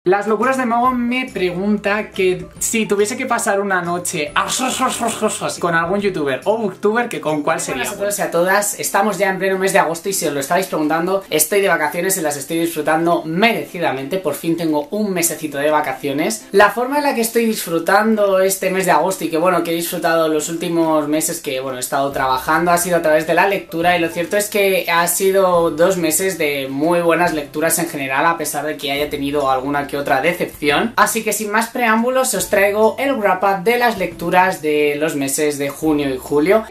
Las locuras de Mogo me pregunta que si tuviese que pasar una noche con algún youtuber o booktuber, que con cuál sería. Buenas a todos y a todas, estamos ya en pleno mes de agosto y si os lo estabais preguntando, estoy de vacaciones y las estoy disfrutando merecidamente. Por fin tengo un mesecito de vacaciones. La forma en la que estoy disfrutando este mes de agosto y que bueno, que he disfrutado los últimos meses que bueno, he estado trabajando ha sido a través de la lectura, y lo cierto es que ha sido 2 meses de muy buenas lecturas en general, a pesar de que haya tenido alguna que otra decepción. Así que sin más preámbulos os traigo el wrap up de las lecturas de los meses de junio y julio.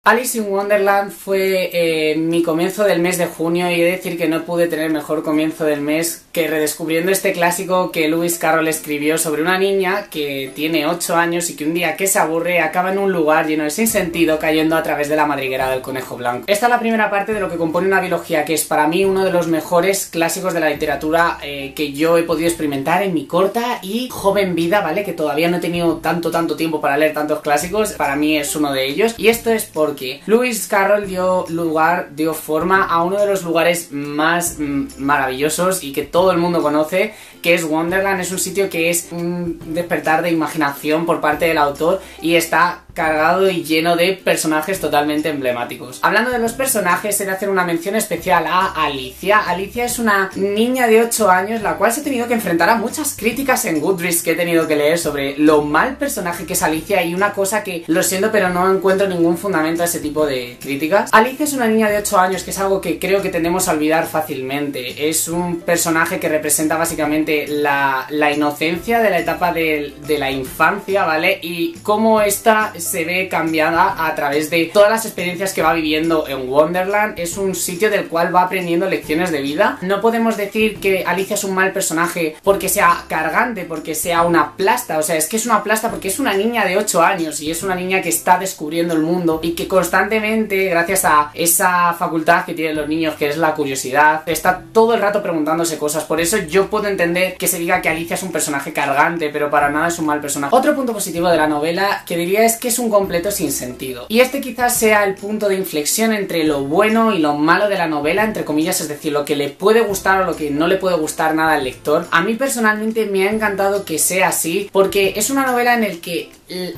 Alice in Wonderland fue mi comienzo del mes de junio, y he de decir que no pude tener mejor comienzo del mes que redescubriendo este clásico que Lewis Carroll escribió sobre una niña que tiene 8 años y que un día que se aburre acaba en un lugar lleno de sinsentido cayendo a través de la madriguera del conejo blanco. Esta es la primera parte de lo que compone una biología que es para mí uno de los mejores clásicos de la literatura que yo he podido experimentar en mi corta y joven vida, ¿vale? Que todavía no he tenido tanto tiempo para leer tantos clásicos, para mí es uno de ellos, y esto es porque Lewis Carroll dio forma a uno de los lugares más maravillosos y que todo el mundo conoce, que es Wonderland. Es un sitio que es un despertar de imaginación por parte del autor y está cargado y lleno de personajes totalmente emblemáticos. Hablando de los personajes, he de hacer una mención especial a Alicia. Alicia es una niña de 8 años, la cual se ha tenido que enfrentar a muchas críticas en Goodreads que he tenido que leer sobre lo mal personaje que es Alicia, y una cosa que, lo siento, pero no encuentro ningún fundamento a ese tipo de críticas. Alicia es una niña de 8 años, que es algo que creo que tendemos a olvidar fácilmente. Es un personaje que representa básicamente la inocencia de la etapa de la infancia, ¿vale? Y cómo esta se ve cambiada a través de todas las experiencias que va viviendo en Wonderland. Es un sitio del cual va aprendiendo lecciones de vida. No podemos decir que Alicia es un mal personaje porque sea cargante, porque sea una plasta. O sea, es que es una plasta porque es una niña de 8 años y es una niña que está descubriendo el mundo y que constantemente, gracias a esa facultad que tienen los niños, que es la curiosidad, está todo el rato preguntándose cosas. Por eso yo puedo entender que se diga que Alicia es un personaje cargante, pero para nada es un mal personaje. Otro punto positivo de la novela que diría es que es un completo sinsentido, y este quizás sea el punto de inflexión entre lo bueno y lo malo de la novela, entre comillas, es decir, lo que le puede gustar o lo que no le puede gustar nada al lector. A mí personalmente me ha encantado que sea así, porque es una novela en el que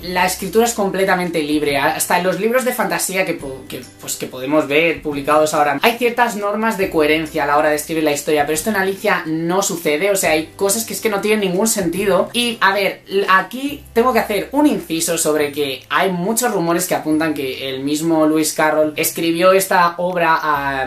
la escritura es completamente libre. Hasta en los libros de fantasía que podemos ver publicados ahora hay ciertas normas de coherencia a la hora de escribir la historia, pero esto en Alicia no sucede. O sea, hay cosas que es que no tienen ningún sentido. Y a ver, aquí tengo que hacer un inciso sobre que hay muchos rumores que apuntan que el mismo Lewis Carroll escribió esta obra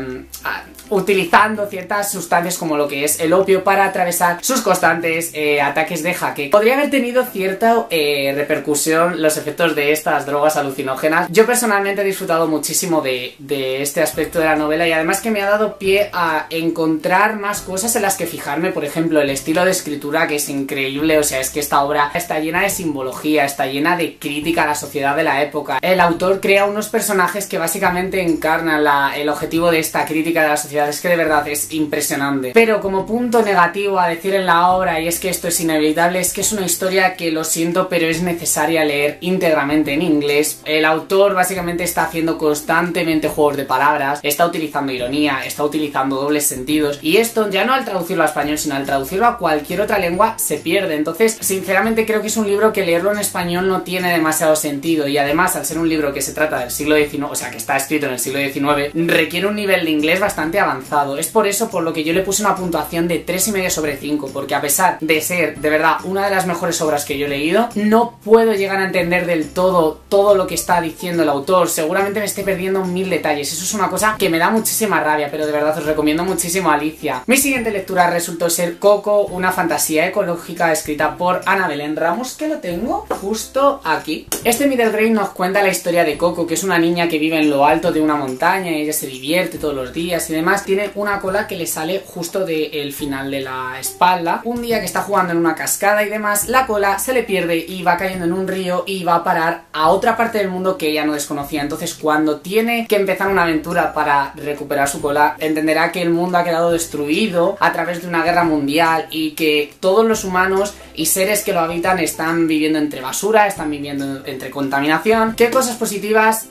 utilizando ciertas sustancias como lo que es el opio para atravesar sus constantes ataques de jaque. Podría haber tenido cierta repercusión los efectos de estas drogas alucinógenas. Yo personalmente he disfrutado muchísimo de este aspecto de la novela, y además que me ha dado pie a encontrar más cosas en las que fijarme. Por ejemplo, el estilo de escritura, que es increíble. O sea, es que esta obra está llena de simbología, está llena de crítica a la sociedad de la época. El autor crea unos personajes que básicamente encarnan el objetivo de esta crítica de la sociedad. Es que de verdad es impresionante. Pero como punto negativo a decir en la obra, y es que esto es inevitable, es que es una historia que, lo siento, pero es necesaria leer íntegramente en inglés. El autor básicamente está haciendo constantemente juegos de palabras, está utilizando ironía, está utilizando dobles sentidos, y esto ya no al traducirlo a español, sino al traducirlo a cualquier otra lengua se pierde. Entonces, sinceramente creo que es un libro que leerlo en español no tiene demasiado sentido, y además, al ser un libro que se trata del siglo XIX, o sea, que está escrito en el siglo XIX, requiere un nivel de inglés bastante avanzado. Es por eso por lo que yo le puse una puntuación de 3,5 sobre 5, porque a pesar de ser de verdad una de las mejores obras que yo he leído, no puedo llegar a entender del todo lo que está diciendo el autor. Seguramente me esté perdiendo 1000 detalles. Eso es una cosa que me da muchísima rabia, pero de verdad os recomiendo muchísimo Alicia. Mi siguiente lectura resultó ser Coco, una fantasía ecológica escrita por Ana Belén Ramos, que lo tengo justo aquí. Este middle grade nos cuenta la historia de Coco, que es una niña que vive en lo alto de una montaña y ella se divierte todos los días y demás. Tiene una cola que le sale justo del final de la espalda. Un día que está jugando en una cascada y demás, la cola se le pierde y va cayendo en un un río y va a parar a otra parte del mundo que ella no desconocía. Entonces, cuando tiene que empezar una aventura para recuperar su cola, entenderá que el mundo ha quedado destruido a través de una guerra mundial y que todos los humanos y seres que lo habitan están viviendo entre basura, están viviendo entre contaminación. ¿Qué cosas positivas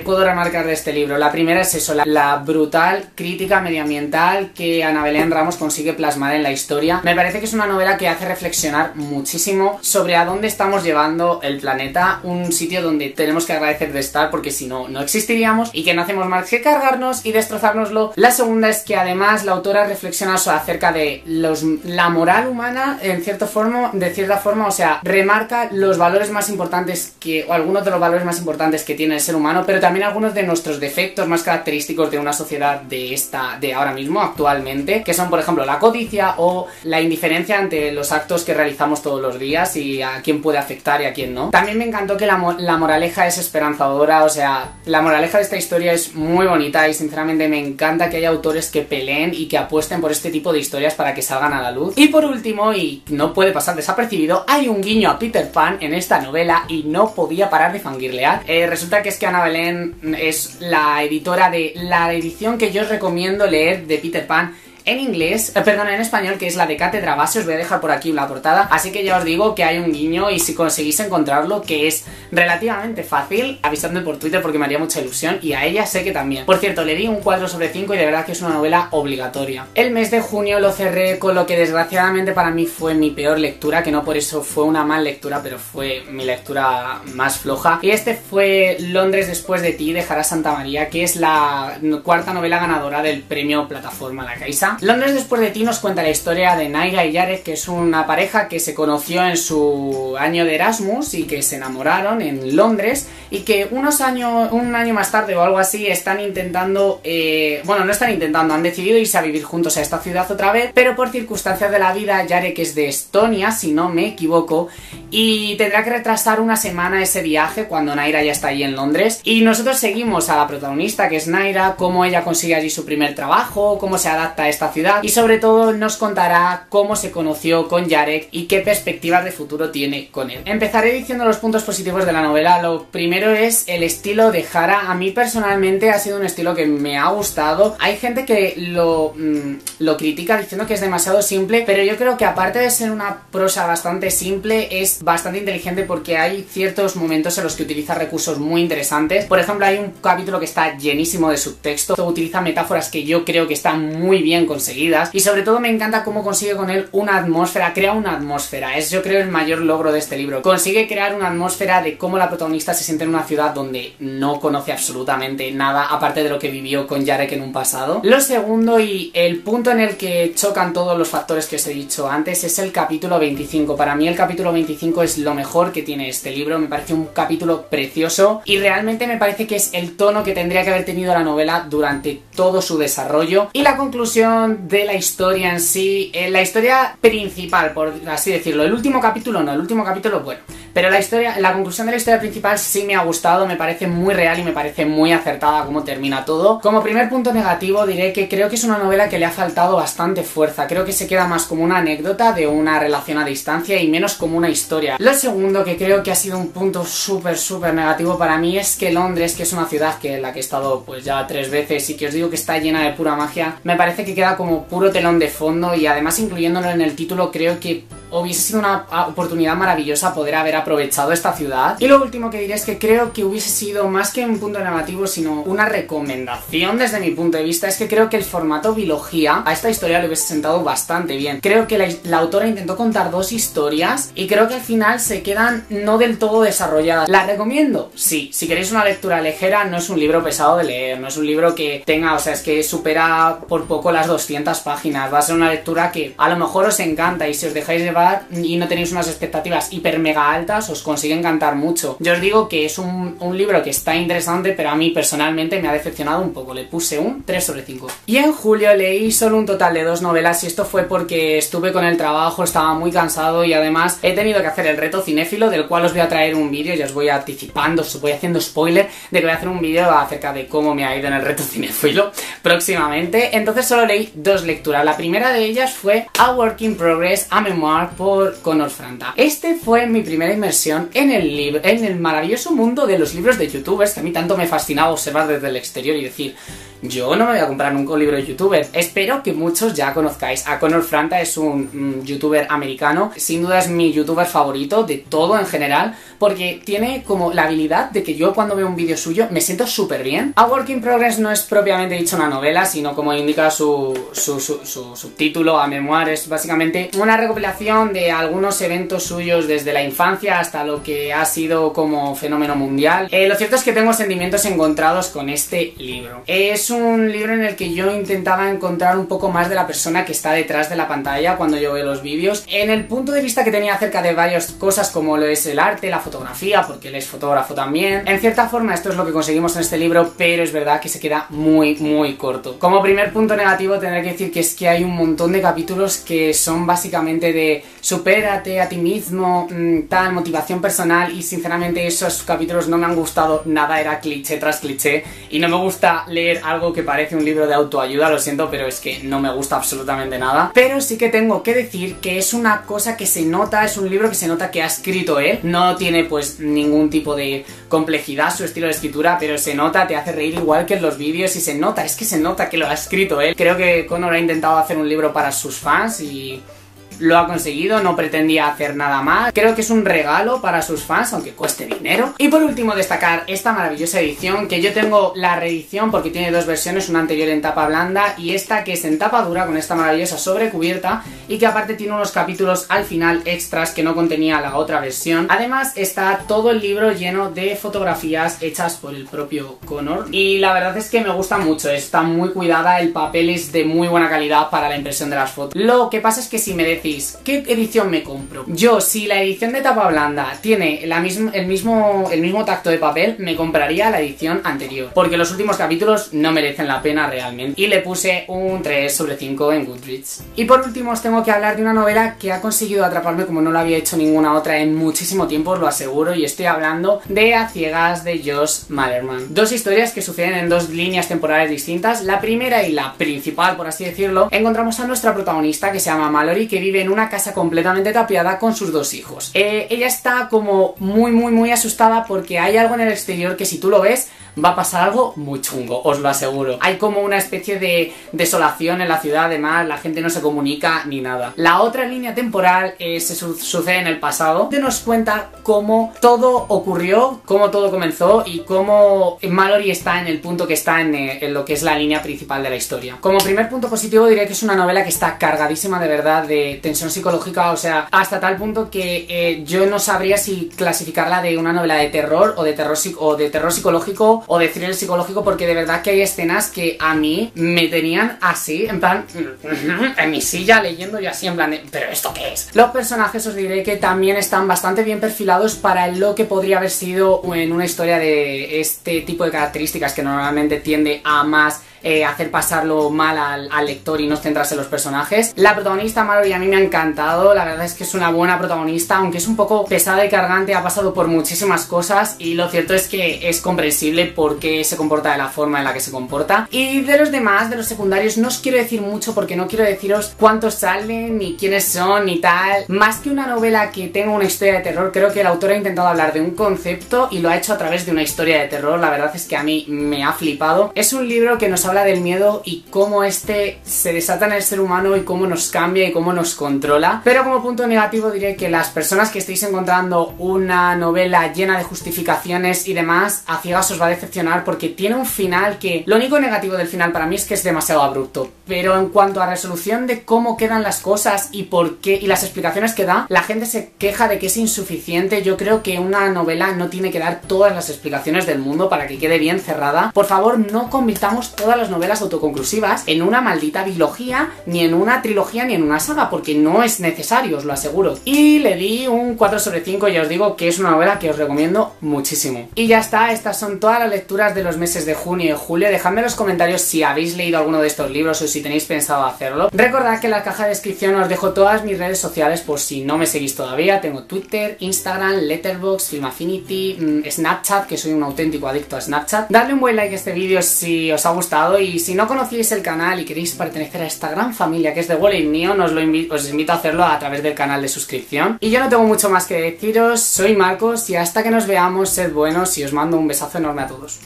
puedo remarcar de este libro? La primera es eso, la brutal crítica medioambiental que Ana Belén Ramos consigue plasmar en la historia. Me parece que es una novela que hace reflexionar muchísimo sobre a dónde estamos llevando el planeta, un sitio donde tenemos que agradecer de estar porque si no, no existiríamos y que no hacemos más que cargarnos y destrozárnoslo. La segunda es que además la autora reflexiona acerca de la moral humana de cierta forma, o sea, remarca los valores más importantes o algunos de los valores más importantes que tiene el ser humano, pero también algunos de nuestros defectos más característicos de una sociedad de ahora mismo, actualmente, que son por ejemplo la codicia o la indiferencia ante los actos que realizamos todos los días y a quién puede afectar y a quién no. También me encantó que la moraleja es esperanzadora, o sea, la moraleja de esta historia es muy bonita y sinceramente me encanta que haya autores que peleen y que apuesten por este tipo de historias para que salgan a la luz. Y por último, y no puede pasar desapercibido, hay un guiño a Peter Pan en esta novela y no podía parar de fangirlear. Resulta que es que Ana Belén es la editora de la edición que yo os recomiendo leer de Peter Pan en inglés, perdón, en español, que es la de Cátedra Base. Os voy a dejar por aquí la portada, así que ya os digo que hay un guiño y si conseguís encontrarlo, que es relativamente fácil, avisadme por Twitter porque me haría mucha ilusión y a ella sé que también. Por cierto, le di un 4/5 y de verdad que es una novela obligatoria. El mes de junio lo cerré con lo que desgraciadamente para mí fue mi peor lectura, que no por eso fue una mal lectura, pero fue mi lectura más floja, y este fue Londres después de ti, de Jara Santamaría, que es la cuarta novela ganadora del premio Plataforma La Caixa. Londres después de ti nos cuenta la historia de Naira y Jarek, que es una pareja que se conoció en su año de Erasmus y que se enamoraron en Londres y que un año más tarde o algo así están intentando, bueno, no están intentando, han decidido irse a vivir juntos a esta ciudad otra vez, pero por circunstancias de la vida Jarek es de Estonia, si no me equivoco, y tendrá que retrasar una semana ese viaje cuando Naira ya está allí en Londres, y nosotros seguimos a la protagonista, que es Naira, cómo ella consigue allí su primer trabajo, cómo se adapta a esta ciudad y sobre todo nos contará cómo se conoció con Jarek y qué perspectivas de futuro tiene con él. Empezaré diciendo los puntos positivos de la novela. Lo primero es el estilo de Jara. A mí personalmente ha sido un estilo que me ha gustado. Hay gente que lo critica diciendo que es demasiado simple, pero yo creo que aparte de ser una prosa bastante simple, es bastante inteligente porque hay ciertos momentos en los que utiliza recursos muy interesantes. Por ejemplo, hay un capítulo que está llenísimo de subtexto, utiliza metáforas que yo creo que están muy bien conseguidas y sobre todo me encanta cómo consigue con él una atmósfera, crea una atmósfera. Es, yo creo, el mayor logro de este libro. Consigue crear una atmósfera de cómo la protagonista se siente en una ciudad donde no conoce absolutamente nada aparte de lo que vivió con Jarek en un pasado. Lo segundo y el punto en el que chocan todos los factores que os he dicho antes es el capítulo 25. Para mí el capítulo 25 es lo mejor que tiene este libro. Me parece un capítulo precioso y realmente me parece que es el tono que tendría que haber tenido la novela durante todo su desarrollo. Y la conclusión de la historia en sí, la historia principal, por así decirlo. El último capítulo no, el último capítulo bueno, pero la conclusión de la historia principal sí me ha gustado, me parece muy real y me parece muy acertada cómo termina todo. Como primer punto negativo diré que creo que es una novela que le ha faltado bastante fuerza. Creo que se queda más como una anécdota de una relación a distancia y menos como una historia. Lo segundo, que creo que ha sido un punto súper negativo para mí, es que Londres, que es una ciudad en la que he estado pues ya 3 veces y que os digo que está llena de pura magia, me parece que queda como puro telón de fondo y además incluyéndolo en el título creo que hubiese sido una oportunidad maravillosa poder haber aprovechado esta ciudad. Y lo último que diré es que creo que hubiese sido más que un punto negativo, sino una recomendación desde mi punto de vista. Es que creo que el formato biología a esta historia le hubiese sentado bastante bien. Creo que la autora intentó contar 2 historias y creo que al final se quedan no del todo desarrolladas. ¿La recomiendo? Sí. Si queréis una lectura ligera, no es un libro pesado de leer, no es un libro que tenga, o sea, es que supera por poco las 200 páginas. Va a ser una lectura que a lo mejor os encanta y si os dejáis llevar y no tenéis unas expectativas hiper mega altas, os consigue encantar mucho. Yo os digo que es un libro que está interesante, pero a mí personalmente me ha decepcionado un poco. Le puse un 3/5. Y en julio leí solo un total de 2 novelas y esto fue porque estuve con el trabajo, estaba muy cansado y además he tenido que hacer el reto cinéfilo, del cual os voy a traer un vídeo, ya os voy anticipando, os voy haciendo spoiler de que voy a hacer un vídeo acerca de cómo me ha ido en el reto cinéfilo próximamente. Entonces solo leí 2 lecturas. La primera de ellas fue A Work in Progress, a memoir empezar por Conor Franta. Este fue mi primera inmersión en el maravilloso mundo de los libros de youtubers, que a mí tanto me fascinaba observar desde el exterior y decir, yo no me voy a comprar nunca un libro de youtuber. Espero que muchos ya conozcáis a Conor Franta. Es un youtuber americano, sin duda es mi youtuber favorito de todo en general, porque tiene como la habilidad de que yo cuando veo un vídeo suyo me siento súper bien. A Work in Progress no es propiamente dicho una novela, sino como indica su subtítulo, a memoir, es básicamente una recopilación de algunos eventos suyos desde la infancia hasta lo que ha sido como fenómeno mundial. Lo cierto es que tengo sentimientos encontrados con este libro. Es un libro en el que yo intentaba encontrar un poco más de la persona que está detrás de la pantalla cuando yo veo los vídeos, en el punto de vista que tenía acerca de varias cosas como lo es el arte, la fotografía, porque él es fotógrafo también. En cierta forma esto es lo que conseguimos en este libro, pero es verdad que se queda muy corto. Como primer punto negativo tendré que decir que es que hay un montón de capítulos que son básicamente de supérate a ti mismo, tal, motivación personal, y sinceramente esos capítulos no me han gustado nada, era cliché tras cliché y no me gusta leer algo que parece un libro de autoayuda, lo siento, pero es que no me gusta absolutamente nada. Pero sí que tengo que decir que es una cosa que se nota, es un libro que se nota que ha escrito él, no tiene pues ningún tipo de complejidad su estilo de escritura, pero se nota, te hace reír igual que en los vídeos y se nota, es que se nota que lo ha escrito él. Creo que Conor ha intentado hacer un libro para sus fans y lo ha conseguido, no pretendía hacer nada más. Creo que es un regalo para sus fans, aunque cueste dinero. Y por último destacar esta maravillosa edición, que yo tengo la reedición porque tiene dos versiones, una anterior en tapa blanda y esta que es en tapa dura con esta maravillosa sobrecubierta, y que aparte tiene unos capítulos al final extras que no contenía la otra versión. Además está todo el libro lleno de fotografías hechas por el propio Conor y la verdad es que me gusta mucho, está muy cuidada, el papel es de muy buena calidad para la impresión de las fotos. Lo que pasa es que si me decís ¿qué edición me compro? Yo, si la edición de tapa blanda tiene el mismo tacto de papel, me compraría la edición anterior, porque los últimos capítulos no merecen la pena realmente, y le puse un 3/5 en Goodreads. Y por último os tengo que hablar de una novela que ha conseguido atraparme como no lo había hecho ninguna otra en muchísimo tiempo, os lo aseguro, y estoy hablando de A ciegas de Josh Malerman. Dos historias que suceden en dos líneas temporales distintas. La primera y la principal, por así decirlo, encontramos a nuestra protagonista que se llama Mallory, que vive en una casa completamente tapiada con sus dos hijos. Ella está como muy asustada porque hay algo en el exterior que si tú lo ves va a pasar algo muy chungo, os lo aseguro. Hay como una especie de desolación en la ciudad, además la gente no se comunica ni nada. La otra línea temporal sucede en el pasado, que nos cuenta cómo todo ocurrió, cómo todo comenzó y cómo Mallory está en el punto que está en lo que es la línea principal de la historia. Como primer punto positivo diré que es una novela que está cargadísima de verdad de tensión psicológica, o sea, hasta tal punto que yo no sabría si clasificarla de una novela de terror o de terror psicológico o de thriller psicológico, porque de verdad que hay escenas que a mí me tenían así, en plan, en mi silla leyendo y así en plan de, ¿pero esto qué es? Los personajes os diré que también están bastante bien perfilados para lo que podría haber sido en una historia de este tipo de características que normalmente tiende a más hacer pasarlo mal al lector y no centrarse en los personajes. La protagonista Mallory a mí me ha encantado, la verdad es que es una buena protagonista, aunque es un poco pesada y cargante, ha pasado por muchísimas cosas y lo cierto es que es comprensible por qué se comporta de la forma en la que se comporta. Y de los demás, de los secundarios, no os quiero decir mucho porque no quiero deciros cuántos salen, ni quiénes son, ni tal. Más que una novela que tenga una historia de terror, creo que el autor ha intentado hablar de un concepto y lo ha hecho a través de una historia de terror. La verdad es que a mí me ha flipado. Es un libro que nos habla del miedo y cómo este se desata en el ser humano y cómo nos cambia y cómo nos controla. Pero como punto negativo diré que las personas que estéis encontrando una novela llena de justificaciones y demás, A ciegas os va a decepcionar porque tiene un final que... Lo único negativo del final para mí es que es demasiado abrupto, pero en cuanto a resolución de cómo quedan las cosas y por qué y las explicaciones que da, la gente se queja de que es insuficiente. Yo creo que una novela no tiene que dar todas las explicaciones del mundo para que quede bien cerrada. Por favor, no convirtamos todas las novelas autoconclusivas en una maldita bilogía, ni en una trilogía, ni en una saga, porque no es necesario, os lo aseguro. Y le di un 4/5 y ya os digo que es una novela que os recomiendo muchísimo. Y ya está, estas son todas las lecturas de los meses de junio y julio. Dejadme en los comentarios si habéis leído alguno de estos libros o si tenéis pensado hacerlo. Recordad que en la caja de descripción os dejo todas mis redes sociales por si no me seguís todavía. Tengo Twitter, Instagram, Letterboxd, Film Affinity, Snapchat, que soy un auténtico adicto a Snapchat. Dadle un buen like a este vídeo si os ha gustado. gustado, y si no conocíais el canal y queréis pertenecer a esta gran familia que es The Wall Mío, os invito a hacerlo a través del canal de suscripción. Y yo no tengo mucho más que deciros, soy Marcos y hasta que nos veamos, sed buenos y os mando un besazo enorme a todos.